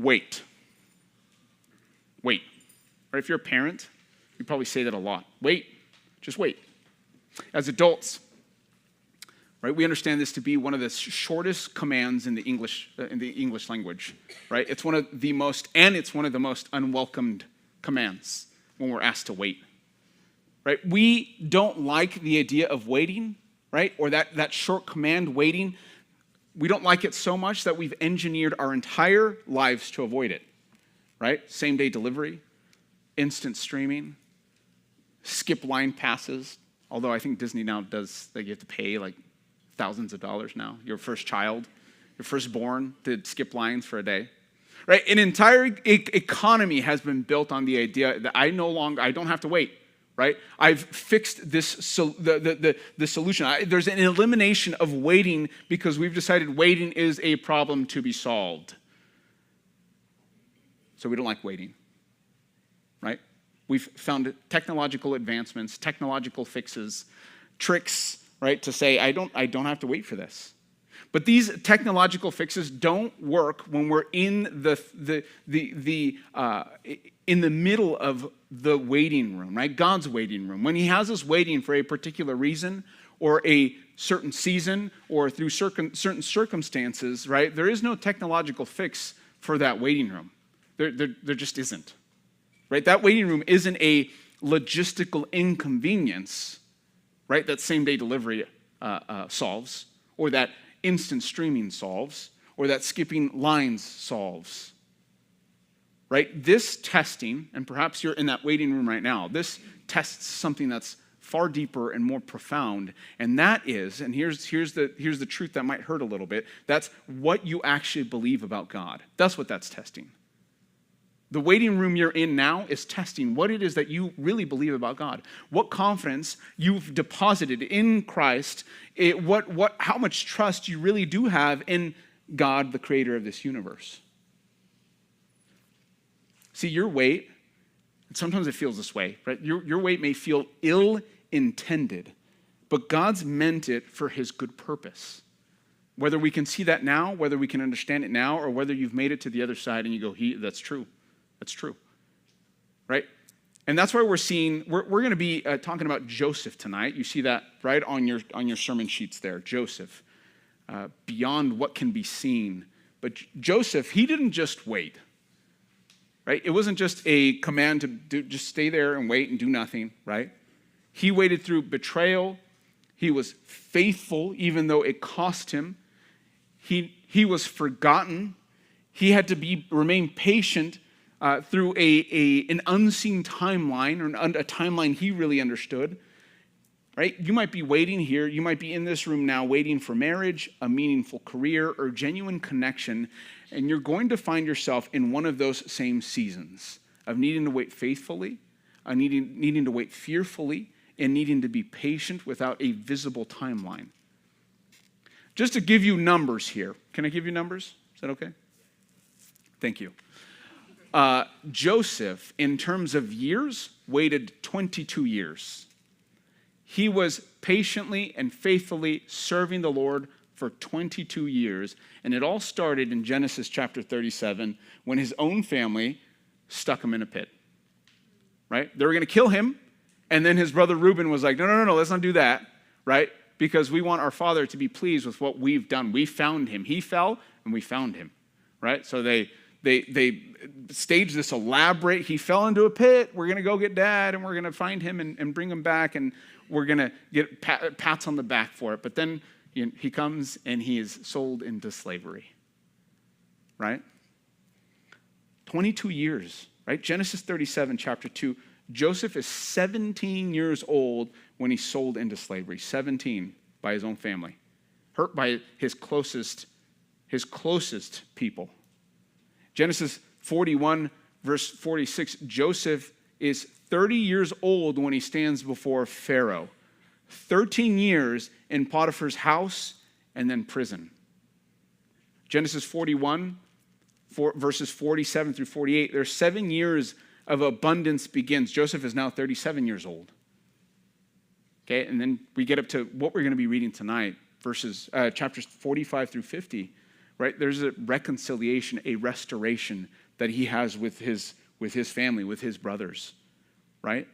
wait. Wait. Or if you're a parent, you probably say that a lot. Wait. Just wait. As adults, right, we understand this to be one of the shortest commands in the English language, right? It's one of the most unwelcomed commands when we're asked to wait, right? We don't like the idea of waiting, right? Or that short command, waiting. We don't like it so much that we've engineered our entire lives to avoid it, right? Same-day delivery, instant streaming, skip line passes, although I think Disney now does, like you have to pay like thousands of dollars now. Your first child, your firstborn, did skip lines for a day. Right? An entire economy has been built on the idea that I don't have to wait. Right? I've fixed this, the solution. There's an elimination of waiting because we've decided waiting is a problem to be solved. So we don't like waiting. Right? We've found technological advancements, technological fixes, tricks, right, to say I don't have to wait for this. But these technological fixes don't work when we're in the middle of the waiting room, right? God's waiting room. When he has us waiting for a particular reason or a certain season or through certain circumstances, right? There is no technological fix for that waiting room. There just isn't, right? That waiting room isn't a logistical inconvenience, right? That same-day delivery solves, or that instant streaming solves, or that skipping lines solves, right? This testing, and perhaps you're in that waiting room right now, this tests something that's far deeper and more profound, and that is, and here's the truth that might hurt a little bit, that's what you actually believe about God. That's what that's testing. The waiting room you're in now is testing what it is that you really believe about God. What confidence you've deposited in Christ, how much trust you really do have in God, the creator of this universe. See, your wait, and sometimes it feels this way, right? Your wait may feel ill-intended, but God's meant it for his good purpose. Whether we can see that now, whether we can understand it now, or whether you've made it to the other side and you go, that's true. That's true, right? And that's why we're going to be talking about Joseph tonight. You see that right on your sermon sheets there, Joseph, beyond what can be seen. But Joseph, he didn't just wait, right? It wasn't just a command to just stay there and wait and do nothing, right? He waited through betrayal. He was faithful, even though it cost him. He was forgotten. He had to remain patient through an unseen timeline, or a timeline he really understood, right? You might be waiting here. You might be in this room now waiting for marriage, a meaningful career, or genuine connection, and you're going to find yourself in one of those same seasons of needing to wait faithfully, needing to wait fearfully, and needing to be patient without a visible timeline. Just to give you numbers here. Can I give you numbers? Is that okay? Thank you. Joseph, in terms of years, waited 22 years. He was patiently and faithfully serving the Lord for 22 years, and it all started in Genesis chapter 37 when his own family stuck him in a pit, right? They were going to kill him, and then his brother Reuben was like, no, let's not do that, right? Because we want our father to be pleased with what we've done. We found him. He fell, and we found him, right? So they staged this elaborate, he fell into a pit, we're going to go get dad, and we're going to find him and bring him back, and we're going to get pats on the back for it. But then he comes, and he is sold into slavery, right? 22 years, right? Genesis 37, chapter 2, Joseph is 17 years old when he's sold into slavery, 17 by his own family, hurt by his closest people. Genesis 41, verse 46, Joseph is 30 years old when he stands before Pharaoh. 13 years in Potiphar's house and then prison. Genesis 41, verses 47 through 48, there's 7 years of abundance begins. Joseph is now 37 years old. Okay, and then we get up to what we're going to be reading tonight, chapters 45 through 50, right? There's a reconciliation, a restoration that he has with his family, with his brothers, right?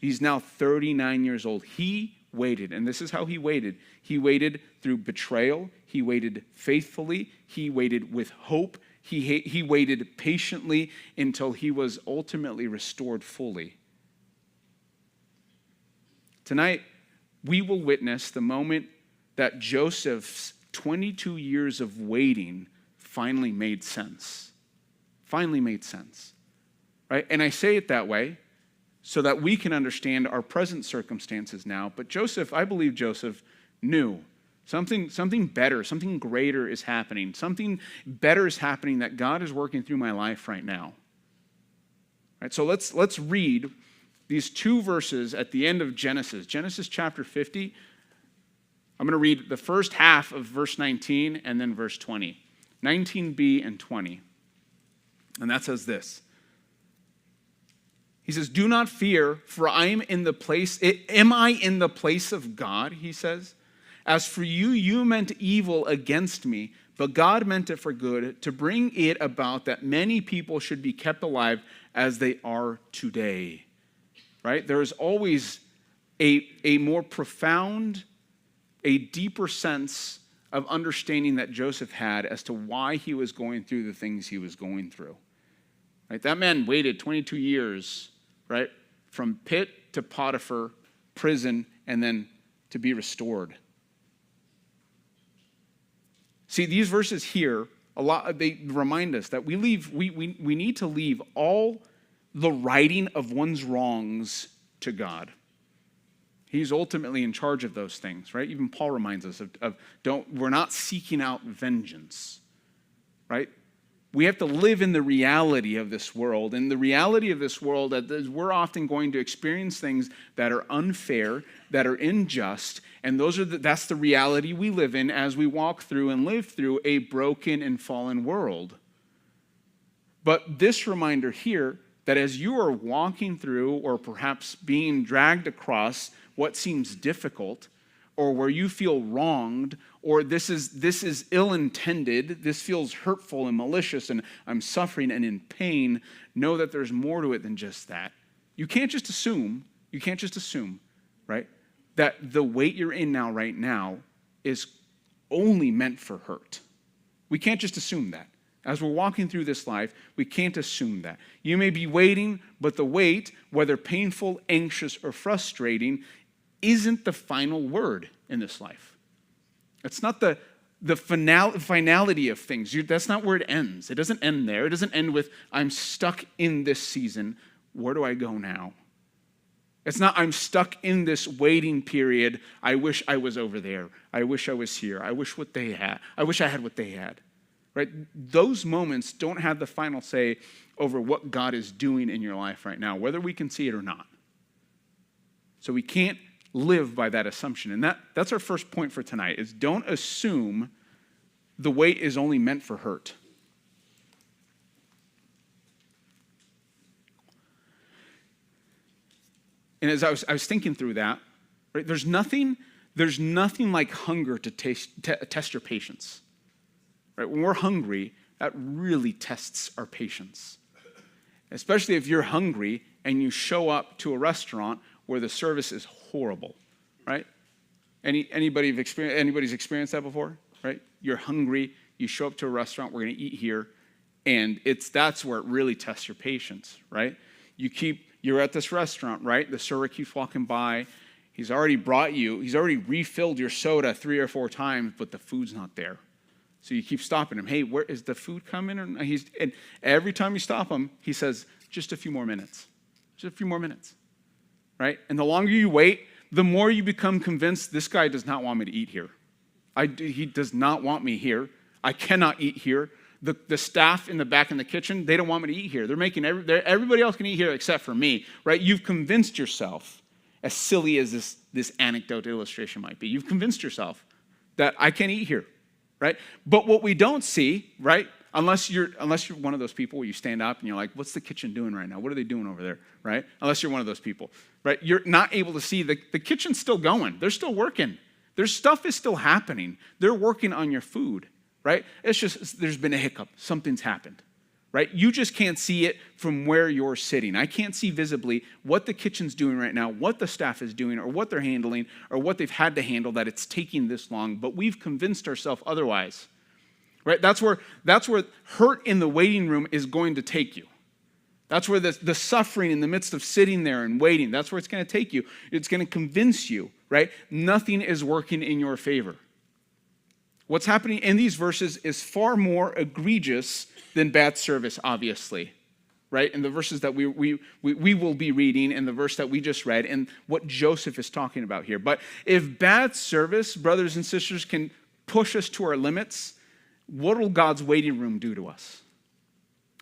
He's now 39 years old. He waited, and this is how he waited. He waited through betrayal. He waited faithfully. He waited with hope. He waited patiently until he was ultimately restored fully. Tonight, we will witness the moment that Joseph's 22 years of waiting finally made sense. Finally made sense, right? And I say it that way so that we can understand our present circumstances now. But Joseph, I believe Joseph knew something better, something greater is happening. Something better is happening that God is working through my life right now. Right? So let's read these two verses at the end of Genesis. Genesis chapter 50. I'm going to read the first half of verse 19 and then verse 20. 19b and 20. And that says this. He says, "Do not fear, for I am in the place, am I in the place of God?" He says. "As for you, you meant evil against me, but God meant it for good, to bring it about that many people should be kept alive as they are today." Right? There is always a more profound, a deeper sense of understanding that Joseph had as to why he was going through the things he was going through. Right? That man waited 22 years, right? From pit to Potiphar, prison, and then to be restored. See, these verses here, they remind us that we need to leave all the righting of one's wrongs to God. He's ultimately in charge of those things, right? Even Paul reminds us we're not seeking out vengeance, right? We have to live in the reality of this world. And the reality of this world is we're often going to experience things that are unfair, that are unjust, and that's the reality we live in as we walk through and live through a broken and fallen world. But this reminder here, that as you are walking through or perhaps being dragged across what seems difficult, or where you feel wronged, or this is ill-intended, this feels hurtful and malicious, and I'm suffering and in pain, know that there's more to it than just that. You can't just assume, right, that the weight you're in now, right now, is only meant for hurt. We can't just assume that. As we're walking through this life, we can't assume that. You may be waiting, but the wait, whether painful, anxious, or frustrating, isn't the final word in this life. It's not the finality of things. That's not where it ends. It doesn't end there. It doesn't end with, I'm stuck in this season. Where do I go now? It's not, I'm stuck in this waiting period. I wish I was over there. I wish I was here. I wish I had what they had. Right? Those moments don't have the final say over what God is doing in your life right now, whether we can see it or not. So we can't live by that assumption. And that's our first point for tonight, is don't assume the wait is only meant for hurt. And as I was thinking through that, right, there's nothing like hunger to test your patience. Right? When we're hungry, that really tests our patience. Especially if you're hungry and you show up to a restaurant where the service is horrible, right? Anybody's experienced that before, right? You're hungry, you show up to a restaurant, we're going to eat here, and that's where it really tests your patience, right? You're at this restaurant, right? The server keeps walking by. He's already refilled your soda 3 or 4 times, but the food's not there. So you keep stopping him. Hey, where is the food coming? And every time you stop him, he says, just a few more minutes. Just a few more minutes. Right? And the longer you wait, the more you become convinced this guy does not want me to eat here. He does not want me here. I cannot eat here. The staff in the back in the kitchen, they don't want me to eat here. They're making everybody else can eat here except for me. Right? You've convinced yourself, as silly as this anecdote illustration might be, you've convinced yourself that I can't eat here. Right? But what we don't see, right, unless you're one of those people where you stand up and you're like, what's the kitchen doing right now? What are they doing over there, right? Unless you're one of those people, right? You're not able to see the kitchen's still going. They're still working. Their stuff is still happening. They're working on your food, right? It's just, there's been a hiccup. Something's happened, right? You just can't see it from where you're sitting. I can't see visibly what the kitchen's doing right now, what the staff is doing, or what they're handling, or what they've had to handle that it's taking this long, but we've convinced ourselves otherwise, right? That's where hurt in the waiting room is going to take you. That's where the suffering in the midst of sitting there and waiting, that's where it's going to take you. It's going to convince you, right? Nothing is working in your favor. What's happening in these verses is far more egregious than bad service, obviously, right? In the verses that we will be reading, and the verse that we just read, and what Joseph is talking about here. But if bad service, brothers and sisters, can push us to our limits, what will God's waiting room do to us?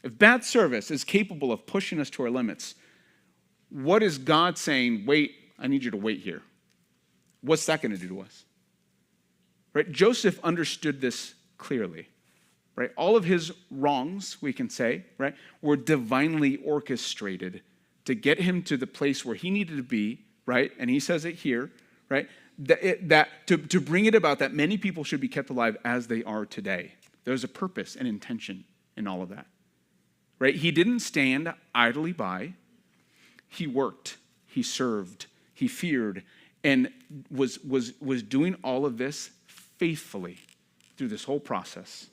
If bad service is capable of pushing us to our limits, what is God saying, wait, I need you to wait here? What's that going to do to us? Right? Joseph understood this clearly. Right? All of his wrongs, we can say, right, were divinely orchestrated to get him to the place where he needed to be, right? And he says it here, right? To bring it about that many people should be kept alive as they are today. There's a purpose and intention in all of that. Right? He didn't stand idly by. He worked, he served, he feared, and was doing all of this faithfully through this whole process.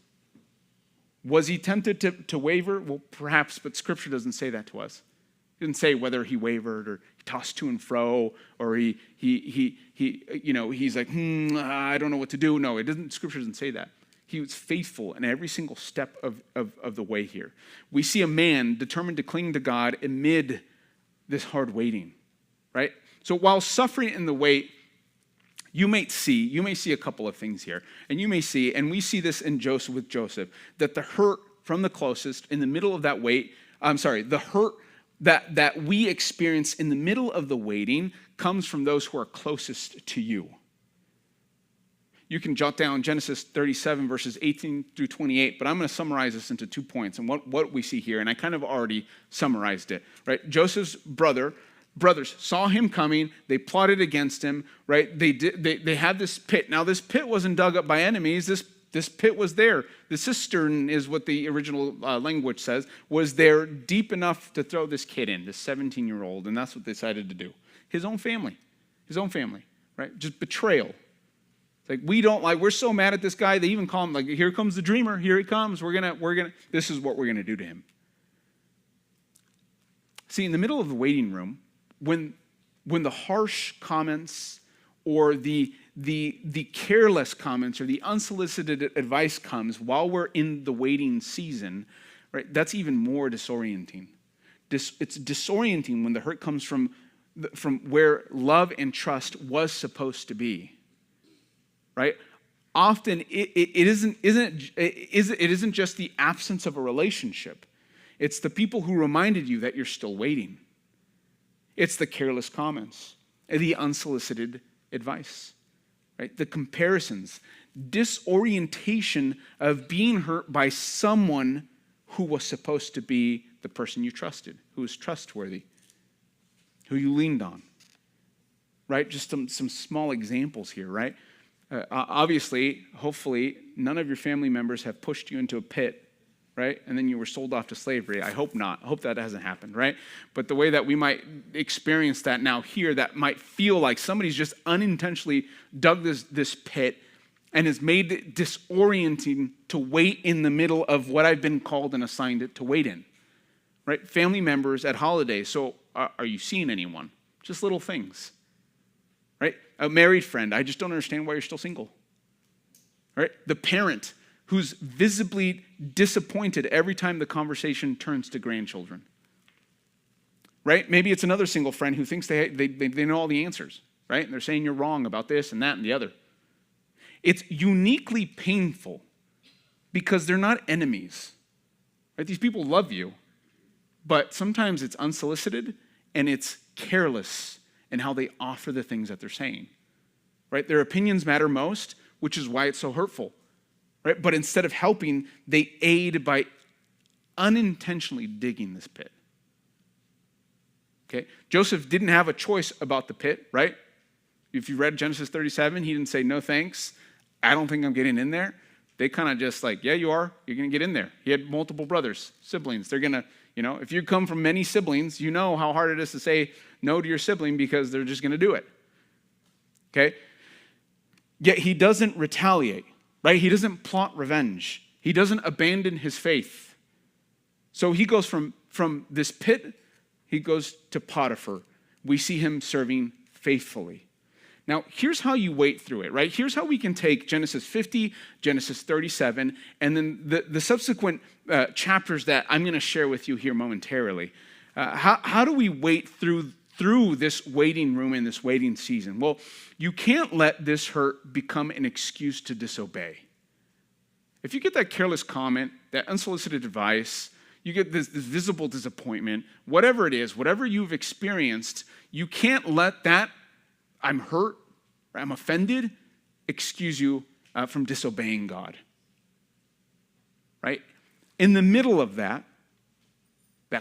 Was he tempted to waver? Well, perhaps, but Scripture doesn't say that to us. It didn't say whether he wavered or tossed to and fro, or he's like, I don't know what to do. No, Scripture doesn't say that. He was faithful in every single step of the way here. We see a man determined to cling to God amid this hard waiting, right? So while suffering in the wait, you may see a couple of things here. And you may see, and we see this in Joseph with Joseph, that the hurt from the closest in the middle of that wait, the hurt that we experience in the middle of the waiting comes from those who are closest to you. You can jot down Genesis 37, verses 18 through 28, but I'm going to summarize this into 2 points and what we see here, and I kind of already summarized it, right? Joseph's brothers saw him coming. They plotted against him, right? They had this pit. Now, this pit wasn't dug up by enemies. This pit was there. The cistern is what the original language says, was there deep enough to throw this kid in, this 17-year-old, and that's what they decided to do. His own family, right? Just betrayal. Like, we're so mad at this guy, they even call him, like, here comes the dreamer, here he comes, this is what we're gonna do to him. See, in the middle of the waiting room, when the harsh comments or the careless comments or the unsolicited advice comes while we're in the waiting season, right, that's even more disorienting. It's disorienting when the hurt comes from where love and trust was supposed to be. Right? Often it isn't just the absence of a relationship. It's the people who reminded you that you're still waiting. It's the careless comments, the unsolicited advice, right? The comparisons, disorientation of being hurt by someone who was supposed to be the person you trusted, who was trustworthy, who you leaned on, right? Just some small examples here, right? Obviously, hopefully, none of your family members have pushed you into a pit, right? And then you were sold off to slavery. I hope not. I hope that hasn't happened, right? But the way that we might experience that now here, that might feel like somebody's just unintentionally dug this pit and has made it disorienting to wait in the middle of what I've been called and assigned it to wait in, right? Family members at holidays. So are you seeing anyone? Just little things. Right? A married friend, I just don't understand why you're still single. Right? The parent who's visibly disappointed every time the conversation turns to grandchildren. Right? Maybe it's another single friend who thinks they know all the answers. Right? And they're saying you're wrong about this and that and the other. It's uniquely painful because they're not enemies. Right? These people love you, but sometimes it's unsolicited and it's careless and how they offer the things that they're saying, right? Their opinions matter most, which is why it's so hurtful, right? But instead of helping, they aid by unintentionally digging this pit, okay? Joseph didn't have a choice about the pit, right? If you read Genesis 37, he didn't say, no thanks, I don't think I'm getting in there. they kind of just like, yeah, you are. You're going to get in there. He had multiple brothers, siblings. They're going to, if you come from many siblings, you know how hard it is to say no to your sibling because they're just going to do it. Okay? Yet he doesn't retaliate, right? He doesn't plot revenge. He doesn't abandon his faith. So he goes from this pit, he goes to Potiphar. We see him serving faithfully. Now, here's how you wait through it, right? Here's how we can take Genesis 50, Genesis 37, and then the subsequent chapters that I'm going to share with you here momentarily. How do we wait through this waiting room and this waiting season? Well, you can't let this hurt become an excuse to disobey. If you get that careless comment, that unsolicited advice, you get this visible disappointment, whatever it is, whatever you've experienced, you can't let that I'm hurt, I'm offended, excuse you from disobeying God. Right? In the middle of that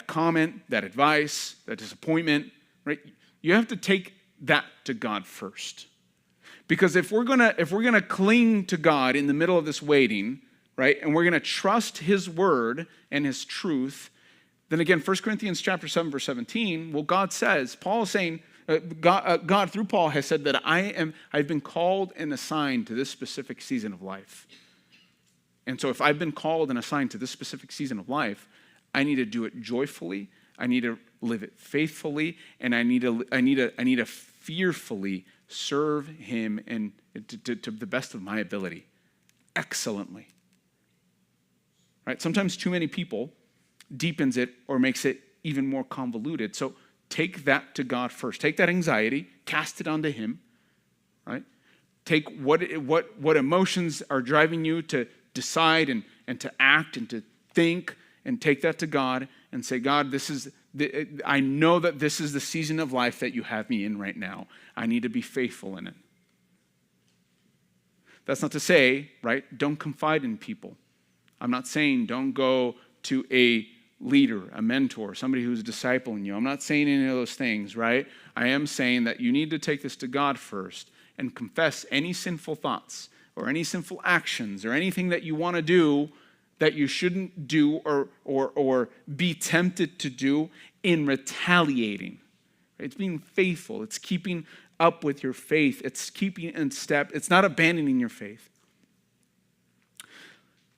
comment, that advice, that disappointment, right? You have to take that to God first. Because if we're gonna cling to God in the middle of this waiting, right, and we're gonna trust His word and His truth, then again, 1 Corinthians chapter 7, verse 17, well, God says, Paul is saying, God through Paul has said that I've been called and assigned to this specific season of life. And so if I've been called and assigned to this specific season of life, I need to do it joyfully, I need to live it faithfully, and I need to fearfully serve Him and to the best of my ability, excellently. Right? Sometimes too many people deepens it or makes it even more convoluted. So take that to God first. Take that anxiety, cast it onto Him, right? Take what emotions are driving you to decide and to act and to think, and take that to God and say, God, I know that this is the season of life that you have me in right now. I need to be faithful in it. That's not to say, right, don't confide in people. I'm not saying don't go to a leader, a mentor, somebody who's discipling you. I'm not saying any of those things, right? I am saying that you need to take this to God first and confess any sinful thoughts or any sinful actions or anything that you want to do that you shouldn't do or be tempted to do in retaliating. It's being faithful. It's keeping up with your faith. It's keeping in step. It's not abandoning your faith.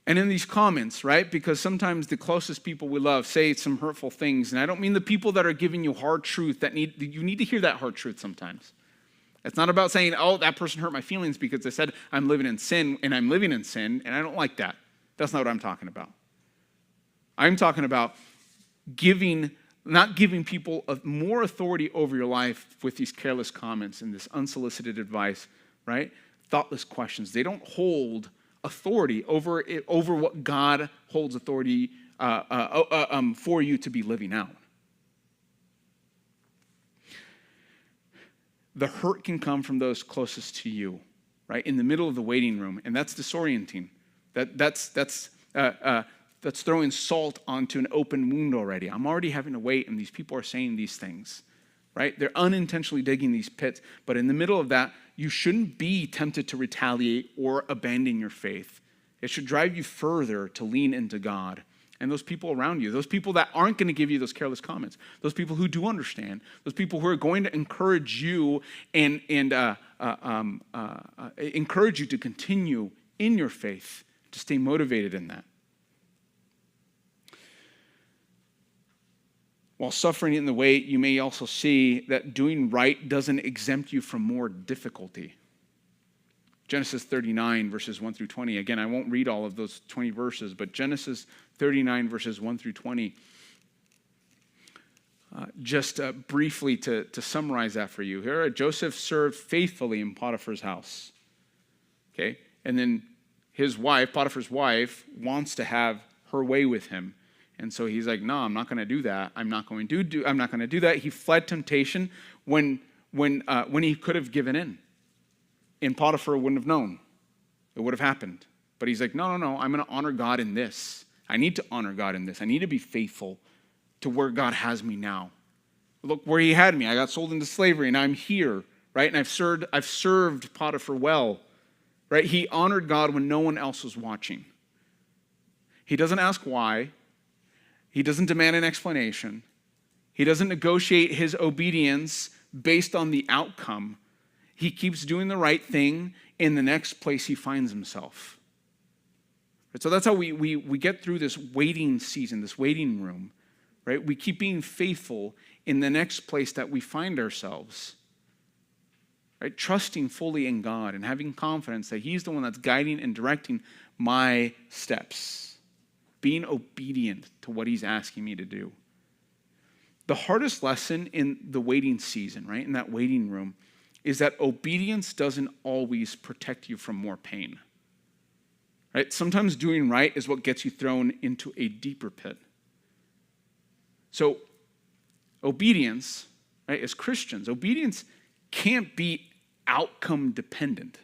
And in these comments, right, because sometimes the closest people we love say some hurtful things, and I don't mean the people that are giving you hard truth, you need to hear that hard truth sometimes. It's not about saying, oh, that person hurt my feelings because they said I'm living in sin, and I'm living in sin, and I don't like that. That's not what I'm talking about. I'm talking about not giving people more authority over your life with these careless comments and this unsolicited advice, right? Thoughtless questions. They don't hold authority over what God holds authority for you to be living out. The hurt can come from those closest to you, right? In the middle of the waiting room, and that's disorienting. That's throwing salt onto an open wound already. I'm already having to wait, and these people are saying these things, right? They're unintentionally digging these pits, but in the middle of that, you shouldn't be tempted to retaliate or abandon your faith. It should drive you further to lean into God and those people around you, those people that aren't going to give you those careless comments, those people who do understand, those people who are going to encourage you and encourage you to continue in your faith, to stay motivated in that. While suffering in the wait, you may also see that doing right doesn't exempt you from more difficulty. Genesis 39, verses 1 through 20. Again, I won't read all of those 20 verses, but Genesis 39, verses 1 through 20. Just briefly to summarize that for you. Here, Joseph served faithfully in Potiphar's house. Okay? And then his wife, Potiphar's wife, wants to have her way with him. And so he's like, no, I'm not going to do that. I'm not going to do that. He fled temptation when he could have given in. And Potiphar wouldn't have known. It would have happened. But he's like, no, I'm going to honor God in this. I need to honor God in this. I need to be faithful to where God has me now. Look where He had me. I got sold into slavery, and I'm here, right? And I've served Potiphar well. right? He honored God when no one else was watching. He doesn't ask why. He doesn't demand an explanation. He doesn't negotiate his obedience based on the outcome. He keeps doing the right thing in the next place he finds himself. So that's how we get through this waiting season, this waiting room, right? We keep being faithful in the next place that we find ourselves, right? Trusting fully in God and having confidence that he's the one that's guiding and directing my steps, being obedient to what he's asking me to do. The hardest lesson in the waiting season, right, in that waiting room, is that obedience doesn't always protect you from more pain. Right? Sometimes doing right is what gets you thrown into a deeper pit. So obedience, right, as Christians, obedience can't be outcome dependent.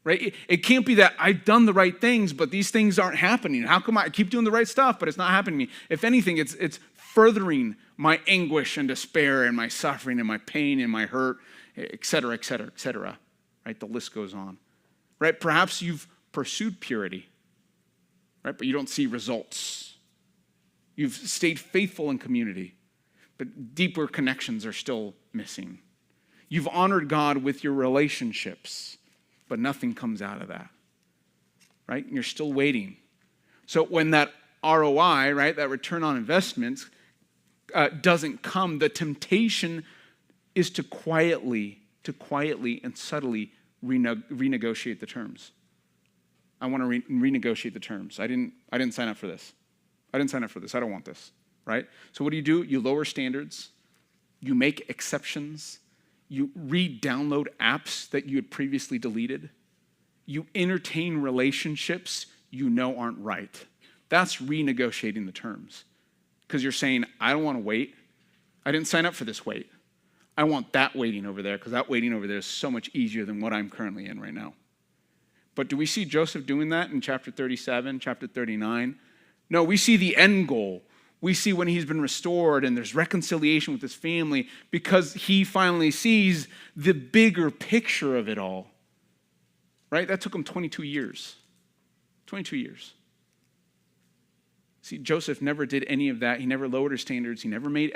Right? It can't be that I've done the right things, but these things aren't happening. How come I keep doing the right stuff, but it's not happening to me? If anything, it's furthering my anguish and despair and my suffering and my pain and my hurt, et cetera, et cetera, et cetera. Right? The list goes on. Right? Perhaps you've pursued purity, right? But you don't see results. You've stayed faithful in community, but deeper connections are still missing. You've honored God with your relationships, but nothing comes out of that, right? And you're still waiting. So when that ROI, right, that return on investment, doesn't come, the temptation is to quietly and subtly renegotiate the terms. I want to renegotiate the terms. I didn't sign up for this. I don't want this, right? So what do? You lower standards. You make exceptions. You re-download apps that you had previously deleted. You entertain relationships you know aren't right. That's renegotiating the terms. Because you're saying, I don't want to wait. I didn't sign up for this wait. I want that waiting over there because that waiting over there is so much easier than what I'm currently in right now. But do we see Joseph doing that in chapter 37, chapter 39? No, we see the end goal. We see when he's been restored and there's reconciliation with his family because he finally sees the bigger picture of it all. Right? That took him 22 years. 22 years. See, Joseph never did any of that. He never lowered his standards. He never made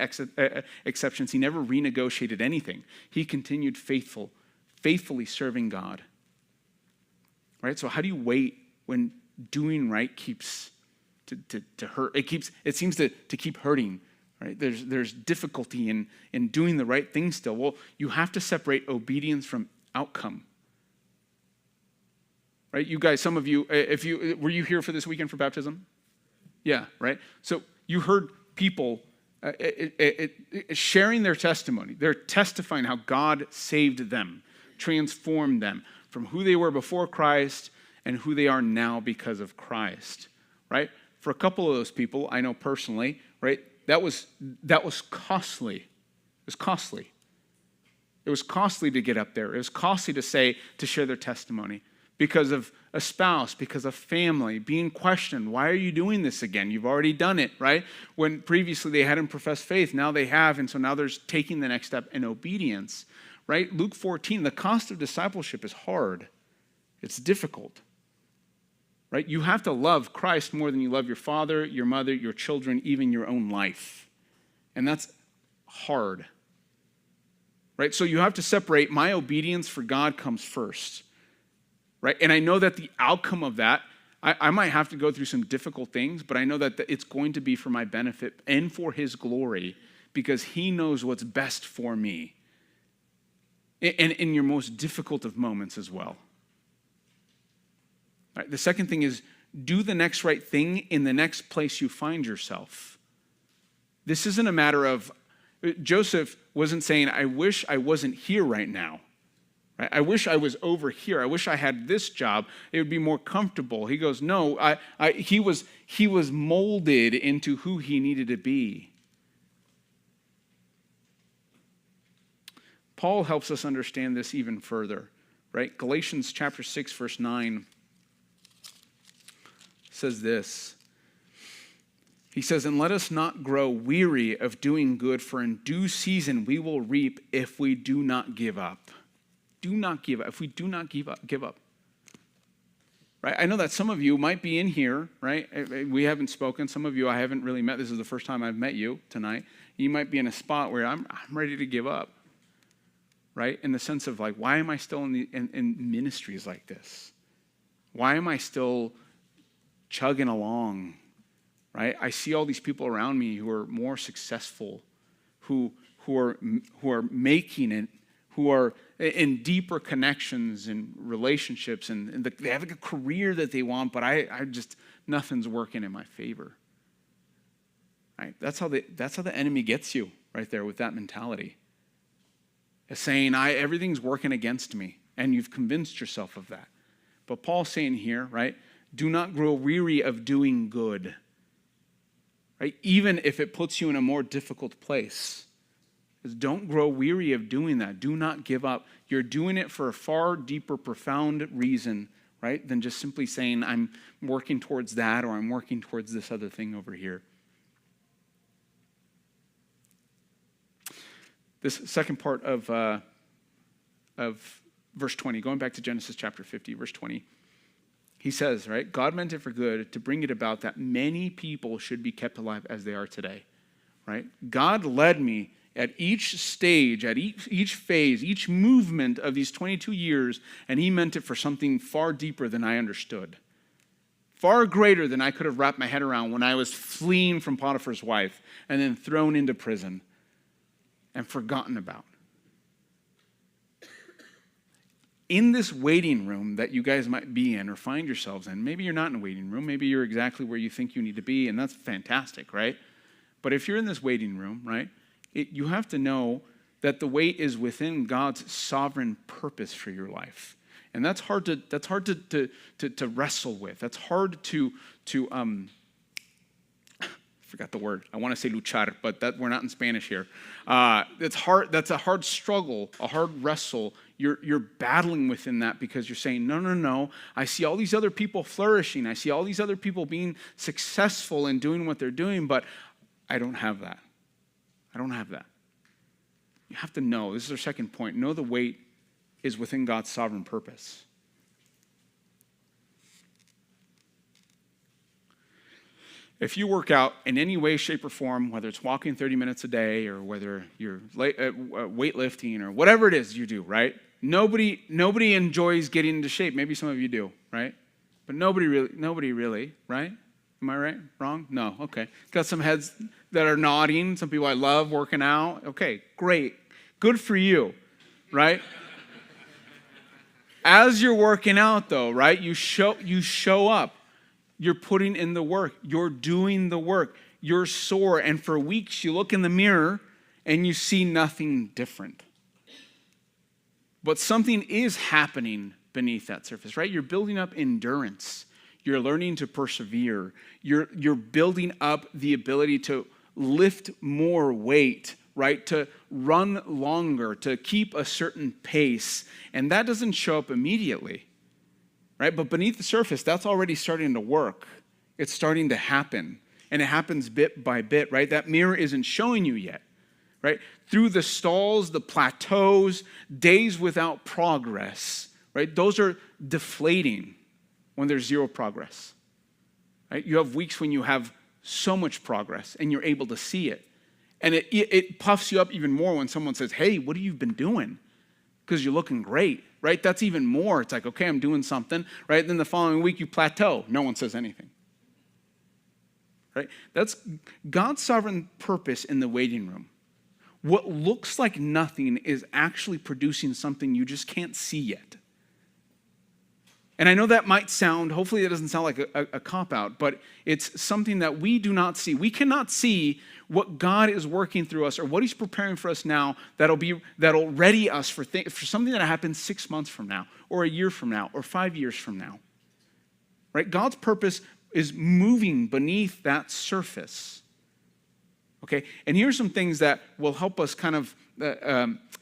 exceptions. He never renegotiated anything. He continued faithfully serving God. Right? So how do you wait when doing right keeps to hurt? It seems to keep hurting. Right? There's difficulty in doing the right thing still. Well, you have to separate obedience from outcome. Right? You guys, some of you, were you here for this weekend for baptism? Yeah, right? So you heard people sharing their testimony. They're testifying how God saved them, transformed them from who they were before Christ and who they are now because of Christ, right? For a couple of those people, I know personally, right, that was costly. It was costly. It was costly to get up there. It was costly to share their testimony because of a spouse, because of family, being questioned. Why are you doing this again? You've already done it, right? When previously they hadn't professed faith, now they have, and so now they're taking the next step in obedience, right? Luke 14, the cost of discipleship is hard. It's difficult, right? You have to love Christ more than you love your father, your mother, your children, even your own life. And that's hard, right? So you have to separate my obedience for God comes first. Right? And I know that the outcome of that, I might have to go through some difficult things, but I know that it's going to be for my benefit and for his glory because he knows what's best for me. And in your most difficult of moments as well. Right? The second thing is do the next right thing in the next place you find yourself. This isn't a matter of, Joseph wasn't saying, I wish I wasn't here right now. I wish I was over here. I wish I had this job. It would be more comfortable. He goes, no, he was molded into who he needed to be. Paul helps us understand this even further, right? Galatians chapter 6, verse 9 says this. He says, and let us not grow weary of doing good, for in due season we will reap if we do not give up. do not give up, give up. Right? I know that some of you might be in here, right? We haven't spoken. Some of you I haven't really met. This is the first time I've met you tonight. You might be in a spot where I'm ready to give up, right? In the sense of like, why am I still in ministries like this? Why am I still chugging along, right? I see all these people around me who are more successful, who are making it, who are in deeper connections and relationships, and they have a career that they want, but I just, nothing's working in my favor. Right? That's how the enemy gets you right there with that mentality. It's saying, everything's working against me, and you've convinced yourself of that. But Paul's saying here, right, do not grow weary of doing good, right? Even if it puts you in a more difficult place. Don't grow weary of doing that. Do not give up. You're doing it for a far deeper, profound reason, right, than just simply saying, I'm working towards that, or I'm working towards this other thing over here. This second part of verse 20, going back to Genesis chapter 50, verse 20, he says, right, God meant it for good to bring it about that many people should be kept alive as they are today, right? God led me at each stage, at each phase, each movement of these 22 years, and he meant it for something far deeper than I understood, far greater than I could have wrapped my head around when I was fleeing from Potiphar's wife and then thrown into prison and forgotten about. In this waiting room that you guys might be in or find yourselves in, maybe you're not in a waiting room, maybe you're exactly where you think you need to be, and that's fantastic, right? But if you're in this waiting room, right, you have to know that the wait is within God's sovereign purpose for your life. And that's hard to wrestle with. That's hard to forgot the word. I want to say luchar, but we're not in Spanish here. It's hard. That's a hard struggle, a hard wrestle. You're battling within that because you're saying, no. I see all these other people flourishing. I see all these other people being successful and doing what they're doing, but I don't have that. I don't have that. You have to know. This is our second point. Know the wait is within God's sovereign purpose. If you work out in any way, shape, or form, whether it's walking 30 minutes a day or whether you're weightlifting or whatever it is you do, right? Nobody enjoys getting into shape. Maybe some of you do, right? But nobody really, right? Am I right? Wrong? No. Okay. Got some heads that are nodding. Some people, I love working out. Okay, great. Good for you, right? As you're working out, though, right? You show up. You're putting in the work. You're doing the work. You're sore. And for weeks, you look in the mirror and you see nothing different. But something is happening beneath that surface, right? You're building up endurance. You're learning to persevere. You're building up the ability to lift more weight, right? To run longer, to keep a certain pace. And that doesn't show up immediately. Right? But beneath the surface, that's already starting to work. It's starting to happen. And it happens bit by bit, right? That mirror isn't showing you yet, right? Through the stalls, the plateaus, days without progress, right? Those are deflating when there's zero progress, right? You have weeks when you have so much progress and you're able to see it. And it puffs you up even more when someone says, hey, what have you been doing? Because you're looking great, right? That's even more. It's like, okay, I'm doing something, right? Then the following week you plateau. No one says anything, right? That's God's sovereign purpose in the waiting room. What looks like nothing is actually producing something you just can't see yet. And I know that might sound, hopefully it doesn't sound like a cop-out, but it's something that we do not see. We cannot see what God is working through us or what he's preparing for us now that'll ready us for something that happens 6 months from now or a year from now or 5 years from now. Right? God's purpose is moving beneath that surface. Okay? And here's some things that will help us kind of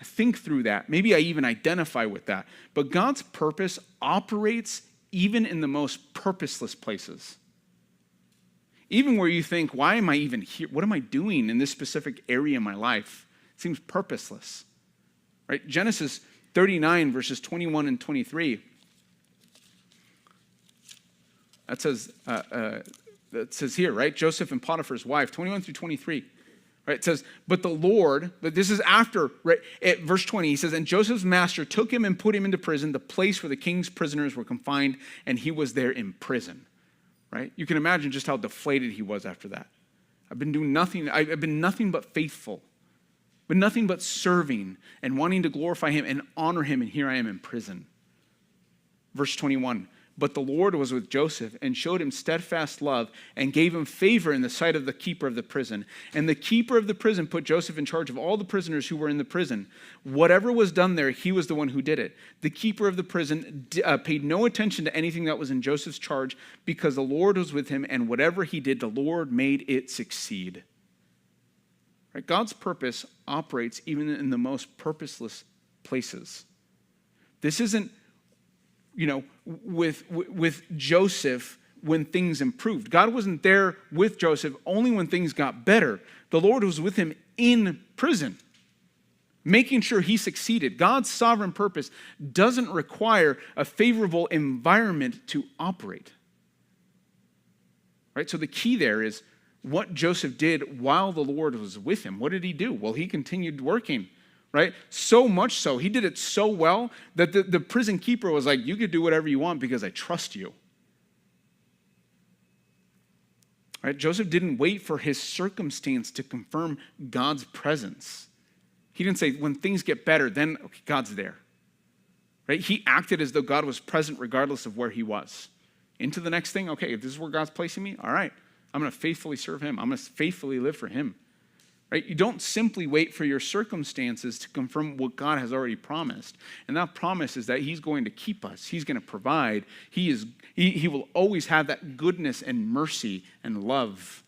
think through that. Maybe I even identify with that. But God's purpose operates even in the most purposeless places. Even where you think, why am I even here? What am I doing in this specific area of my life? It seems purposeless. Right? Genesis 39, verses 21 and 23, that says here, right? Joseph and Potiphar's wife, 21 through 23. Right, it says, but the Lord, but this is after, right, at verse 20, he says, and Joseph's master took him and put him into prison, the place where the king's prisoners were confined, and he was there in prison. Right? You can imagine just how deflated he was after that. I've been doing nothing, I've been nothing but faithful, but nothing but serving and wanting to glorify him and honor him, and here I am in prison. Verse 21, but the Lord was with Joseph and showed him steadfast love and gave him favor in the sight of the keeper of the prison. And the keeper of the prison put Joseph in charge of all the prisoners who were in the prison. Whatever was done there, he was the one who did it. The keeper of the prison paid no attention to anything that was in Joseph's charge because the Lord was with him, and whatever he did, the Lord made it succeed. Right? God's purpose operates even in the most purposeless places. This isn't, with Joseph when things improved. God wasn't there with Joseph only when things got better. The Lord was with him in prison, making sure he succeeded. God's sovereign purpose doesn't require a favorable environment to operate. Right? So the key there is what Joseph did while the Lord was with him. What did he do? Well, he continued working. Right? So much so, he did it so well that the prison keeper was like, you could do whatever you want because I trust you. Right? Joseph didn't wait for his circumstance to confirm God's presence. He didn't say, when things get better, then okay, God's there. Right? He acted as though God was present regardless of where he was. Into the next thing, okay, if this is where God's placing me, all right, I'm going to faithfully serve him. I'm going to faithfully live for him. Right? You don't simply wait for your circumstances to confirm what God has already promised. And that promise is that he's going to keep us. He's going to provide. He will always have that goodness and mercy and love.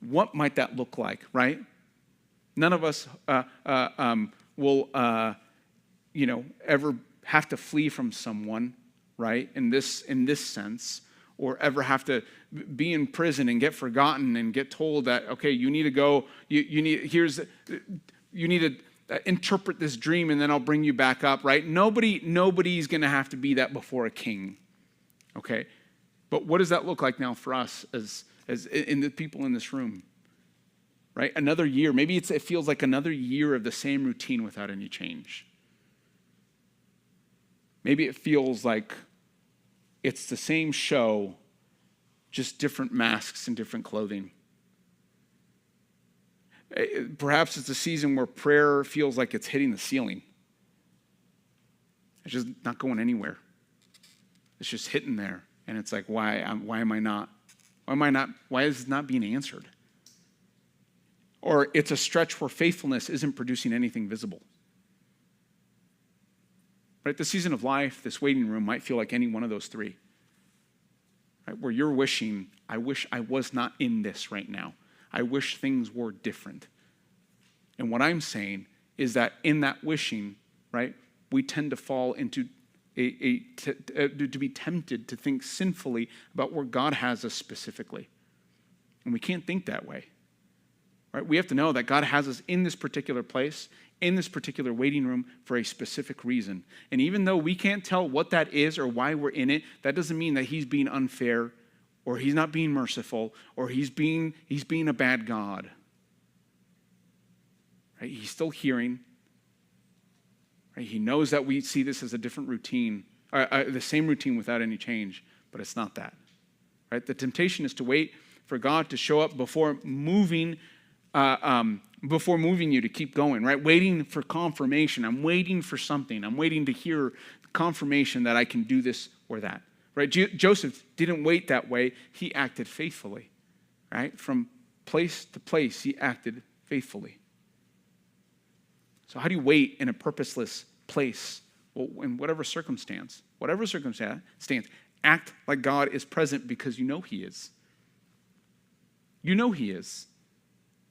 What might that look like, right? None of us will ever have to flee from someone, right? In this sense. Or ever have to be in prison and get forgotten and get told that, okay, you need to go, you need to interpret this dream and then I'll bring you back up, right? Nobody's going to have to be that before a king, okay? But what does that look like now for us as in the people in this room, right? Another year, maybe it feels like another year of the same routine without any change. Maybe it feels like it's the same show, just different masks and different clothing. Perhaps it's a season where prayer feels like it's hitting the ceiling. It's just not going anywhere. It's just hitting there. And it's like, why is it not being answered? Or it's a stretch where faithfulness isn't producing anything visible. Right? The season of life, this waiting room might feel like any one of those three. Right? Where you're wishing, I wish I was not in this right now. I wish things were different. And what I'm saying is that in that wishing, right, we tend to fall into to be tempted to think sinfully about where God has us specifically. And we can't think that way. Right? We have to know that God has us in this particular place, in this particular waiting room for a specific reason. And even though we can't tell what that is or why we're in it, that doesn't mean that he's being unfair or he's not being merciful or he's being a bad God. Right? He's still hearing. Right? He knows that we see this as a different routine, the same routine without any change, but it's not that. Right? The temptation is to wait for God to show up before moving you to keep going, right? Waiting for confirmation. I'm waiting for something. I'm waiting to hear confirmation that I can do this or that, right? Joseph didn't wait that way. He acted faithfully, right? From place to place, he acted faithfully. So how do you wait in a purposeless place? Well, in whatever circumstance, act like God is present because you know he is. You know he is.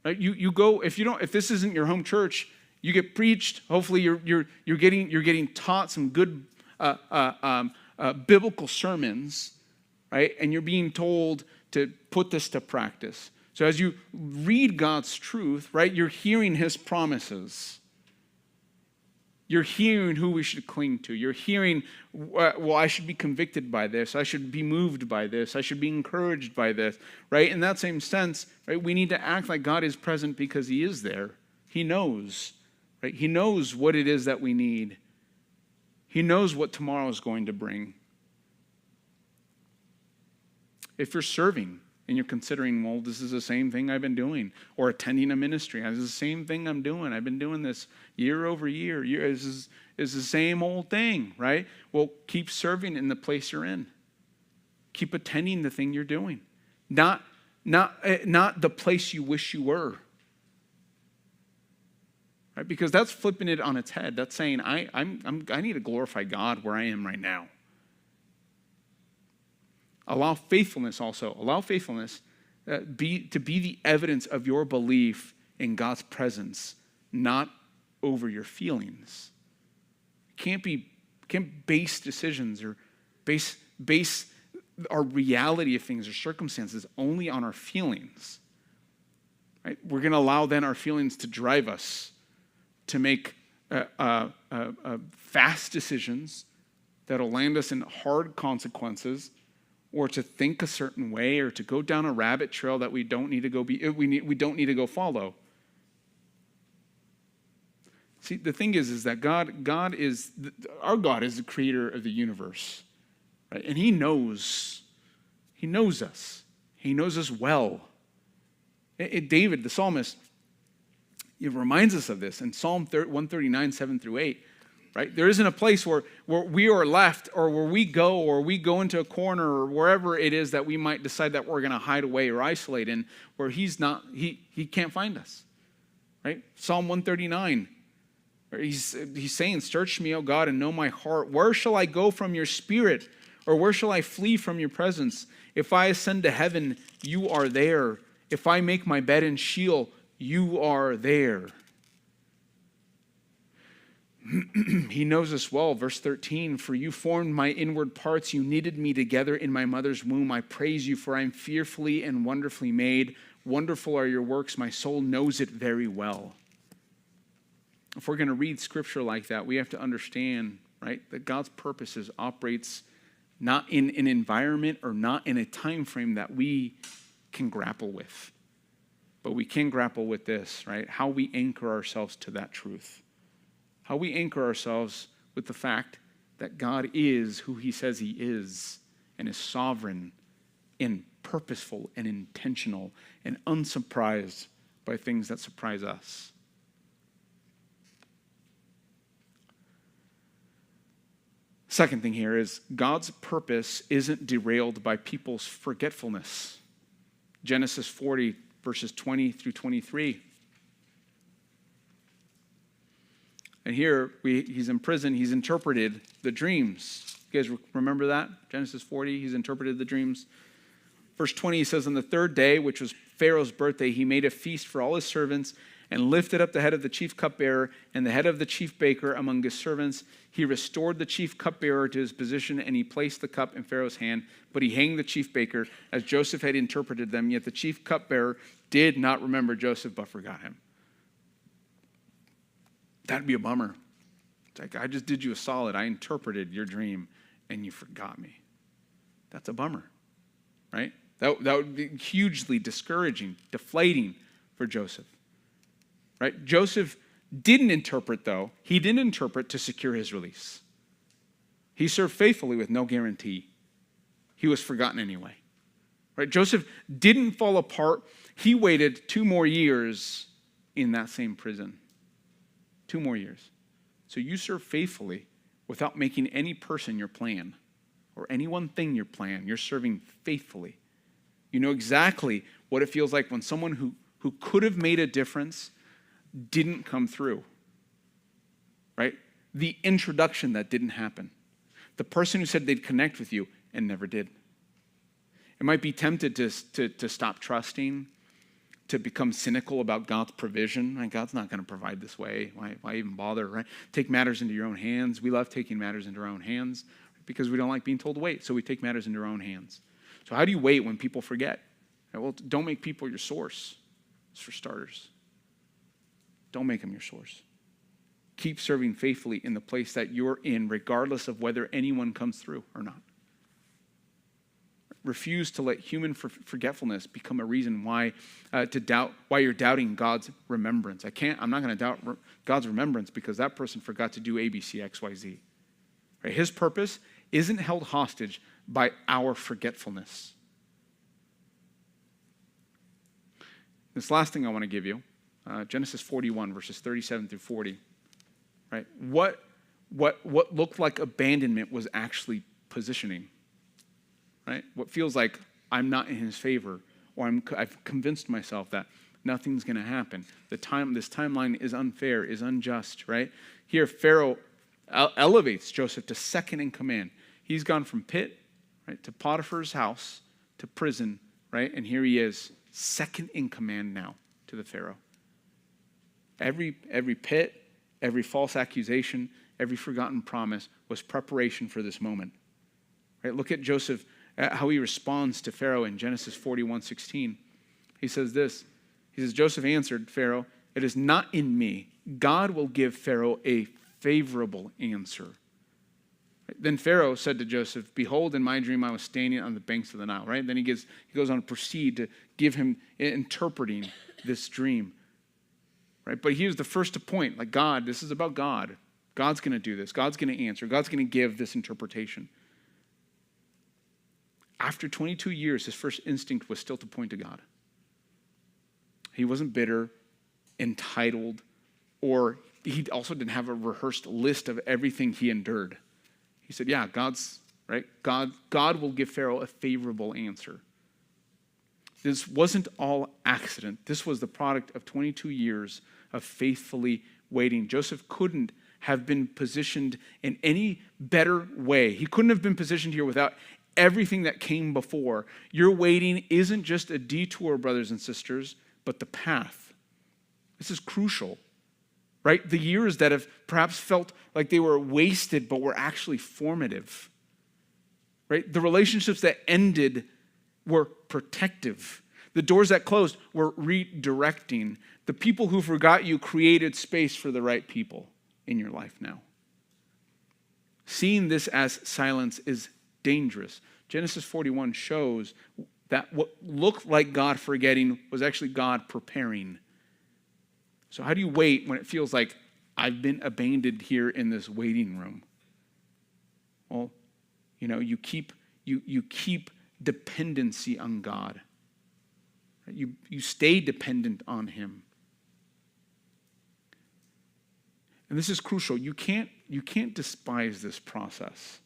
Right? You go, if this isn't your home church, you get preached. Hopefully you're getting taught some good biblical sermons, right? And you're being told to put this to practice. So as you read God's truth, right, you're hearing his promises. You're hearing who we should cling to. You're hearing, well, I should be convicted by this. I should be moved by this. I should be encouraged by this, right? In that same sense, right, we need to act like God is present because he is there. He knows, right? He knows what it is that we need. He knows what tomorrow is going to bring. If you're serving and you're considering, well, this is the same thing I've been doing, or attending a ministry, this is the same thing I'm doing. I've been doing this year over year. This is the same old thing, right? Well, keep serving in the place you're in. Keep attending the thing you're doing. Not the place you wish you were. Right? Because that's flipping it on its head. That's saying, I need to glorify God where I am right now. Allow faithfulness to be the evidence of your belief in God's presence, not over your feelings. Can't base decisions or base our reality of things or circumstances only on our feelings. Right? We're going to allow then our feelings to drive us to make fast decisions that'll land us in hard consequences, or to think a certain way, or to go down a rabbit trail that we don't need to go follow. See, the thing is that our God is the creator of the universe, right? And he knows us. He knows us well. David, the psalmist, it reminds us of this in Psalm 139, 7-8. Right? There isn't a place where we are left, or where we go into a corner, or wherever it is that we might decide that we're going to hide away or isolate in, where he can't find us. Right? Psalm 139, he's saying, search me, O God, and know my heart. Where shall I go from your spirit? Or where shall I flee from your presence? If I ascend to heaven, you are there. If I make my bed in Sheol, you are there. He knows us well. Verse 13, for you formed my inward parts. You knitted me together in my mother's womb. I praise you, for I am fearfully and wonderfully made. Wonderful are your works. My soul knows it very well. If we're going to read scripture like that, we have to understand, right, that God's purposes operates not in an environment or not in a time frame that we can grapple with. But we can grapple with this, right? How we anchor ourselves to that truth. How we anchor ourselves with the fact that God is who he says he is, and is sovereign and purposeful and intentional and unsurprised by things that surprise us. Second thing here is God's purpose isn't derailed by people's forgetfulness. Genesis 40, verses 20-23. And here, he's in prison. He's interpreted the dreams. You guys remember that? Genesis 40, he's interpreted the dreams. Verse 20, he says, on the third day, which was Pharaoh's birthday, he made a feast for all his servants and lifted up the head of the chief cupbearer and the head of the chief baker among his servants. He restored the chief cupbearer to his position, and he placed the cup in Pharaoh's hand. But he hanged the chief baker, as Joseph had interpreted them. Yet the chief cupbearer did not remember Joseph, but forgot him. That'd be a bummer. It's like, I just did you a solid. I interpreted your dream, and you forgot me. That's a bummer, right? That would be hugely discouraging, deflating for Joseph, right? Joseph didn't interpret, though. He didn't interpret to secure his release. He served faithfully with no guarantee. He was forgotten anyway, right? Joseph didn't fall apart. He waited 2 more years in that same prison. 2 more years. So you serve faithfully without making any person your plan or any one thing your plan. You're serving faithfully. You know exactly what it feels like when someone who could have made a difference didn't come through, right? The introduction that didn't happen. The person who said they'd connect with you and never did. It might be tempted to stop trusting, to become cynical about God's provision. Like, God's not going to provide this way. Why even bother, right? Take matters into your own hands. We love taking matters into our own hands because we don't like being told to wait, so we take matters into our own hands. So how do you wait when people forget? Well, don't make people your source. It's for starters. Don't make them your source. keep serving faithfully in the place that you're in, regardless of whether anyone comes through or not. Refuse to let human forgetfulness become a reason why you're doubting God's remembrance. I'm not going to doubt God's remembrance because that person forgot to do A, B, C, X, Y, Z. Right? His purpose isn't held hostage by our forgetfulness. This last thing I want to give you, Genesis 41, verses 37 through 40. Right? What looked like abandonment was actually positioning. Right? What feels like I'm not in his favor, or I've convinced myself that nothing's going to happen. This timeline is unfair, is unjust, right? Here, Pharaoh elevates Joseph to second in command. He's gone from pit, right, to Potiphar's house, to prison, right? And here he is, second in command now to the Pharaoh. Every pit, every false accusation, every forgotten promise was preparation for this moment. Right? Look at Joseph, how he responds to Pharaoh in Genesis 41:16. He says this. He says, Joseph answered Pharaoh, "It is not in me. God will give Pharaoh a favorable answer." Then Pharaoh said to Joseph, "Behold, in my dream I was standing on the banks of the Nile." Right? Then he goes on to proceed to give him interpreting this dream. Right? But he was the first to point, like God, this is about God. God's going to do this. God's going to answer. God's going to give this interpretation. After 22 years, his first instinct was still to point to God. He wasn't bitter, entitled, or he also didn't have a rehearsed list of everything he endured. He said, yeah, God's right. God will give Pharaoh a favorable answer. This wasn't all accident. This was the product of 22 years of faithfully waiting. Joseph couldn't have been positioned in any better way. He couldn't have been positioned here without everything that came before. Your waiting isn't just a detour, brothers and sisters, but the path. This is crucial, right? The years that have perhaps felt like they were wasted, but were actually formative, right? The relationships that ended were protective. The doors that closed were redirecting. The people who forgot you created space for the right people in your life now. Seeing this as silence is dangerous. Genesis 41 shows that what looked like God forgetting was actually God preparing. So how do you wait when it feels like I've been abandoned here in this waiting room? Well, you keep dependency on God. You stay dependent on him. And this is crucial. You can't despise this process.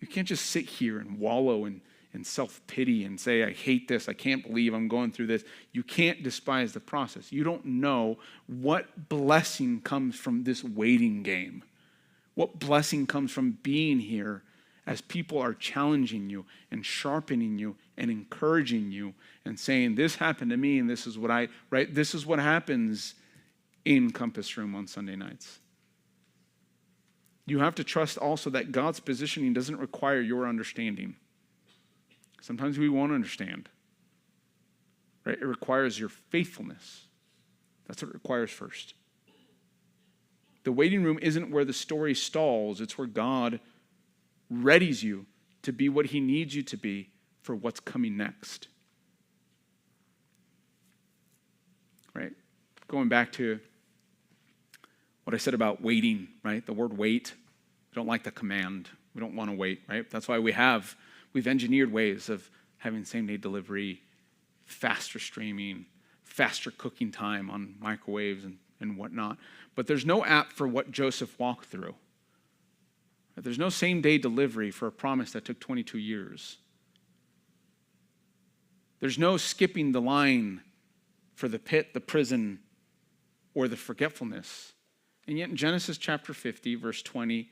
You can't just sit here and wallow in self-pity and say, I hate this, I can't believe I'm going through this. You can't despise the process. You don't know what blessing comes from this waiting game. What blessing comes from being here as people are challenging you and sharpening you and encouraging you and saying, this happened to me and this is what happens in Compass Room on Sunday nights. You have to trust also that God's positioning doesn't require your understanding. Sometimes we won't understand. Right? It requires your faithfulness. That's what it requires first. The waiting room isn't where the story stalls. It's where God readies you to be what he needs you to be for what's coming next. Right? Going back to what I said about waiting, right? The word wait. We don't like the command. We don't want to wait, right? That's why we've engineered ways of having same-day delivery, faster streaming, faster cooking time on microwaves and whatnot. But there's no app for what Joseph walked through. There's no same-day delivery for a promise that took 22 years. There's no skipping the line for the pit, the prison, or the forgetfulness. And yet in Genesis chapter 50, verse 20,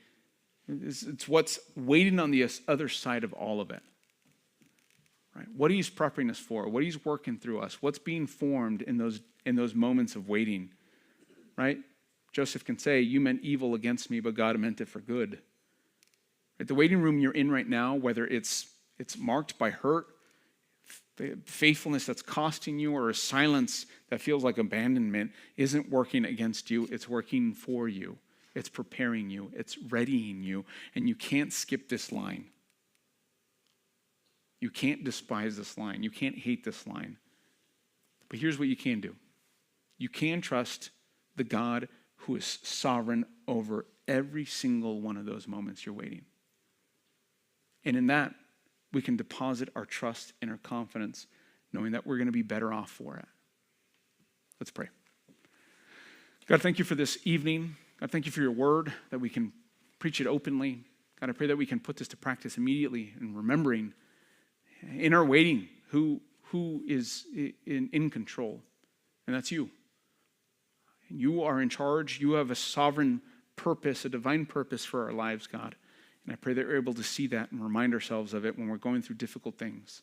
it's what's waiting on the other side of all of it. Right? What he's preparing us for, what he's working through us, what's being formed in those moments of waiting. Right? Joseph can say, you meant evil against me, but God meant it for good. Right? The waiting room you're in right now, whether it's marked by hurt, faithfulness that's costing you, or a silence that feels like abandonment isn't working against you, it's working for you. It's preparing you, it's readying you, and you can't skip this line. You can't despise this line. You can't hate this line. But here's what you can do. You can trust the God who is sovereign over every single one of those moments you're waiting. And in that, we can deposit our trust and our confidence, knowing that we're going to be better off for it. Let's pray. God, thank you for this evening. God, thank you for your word, that we can preach it openly. God, I pray that we can put this to practice immediately and remembering in our waiting who is in control. And that's you. And you are in charge. You have a sovereign purpose, a divine purpose for our lives, God. And I pray that we're able to see that and remind ourselves of it when we're going through difficult things.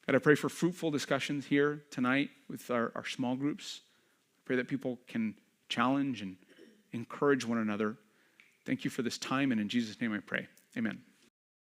God, I pray for fruitful discussions here tonight with our small groups. I pray that people can challenge and encourage one another. Thank you for this time, and in Jesus' name I pray. Amen.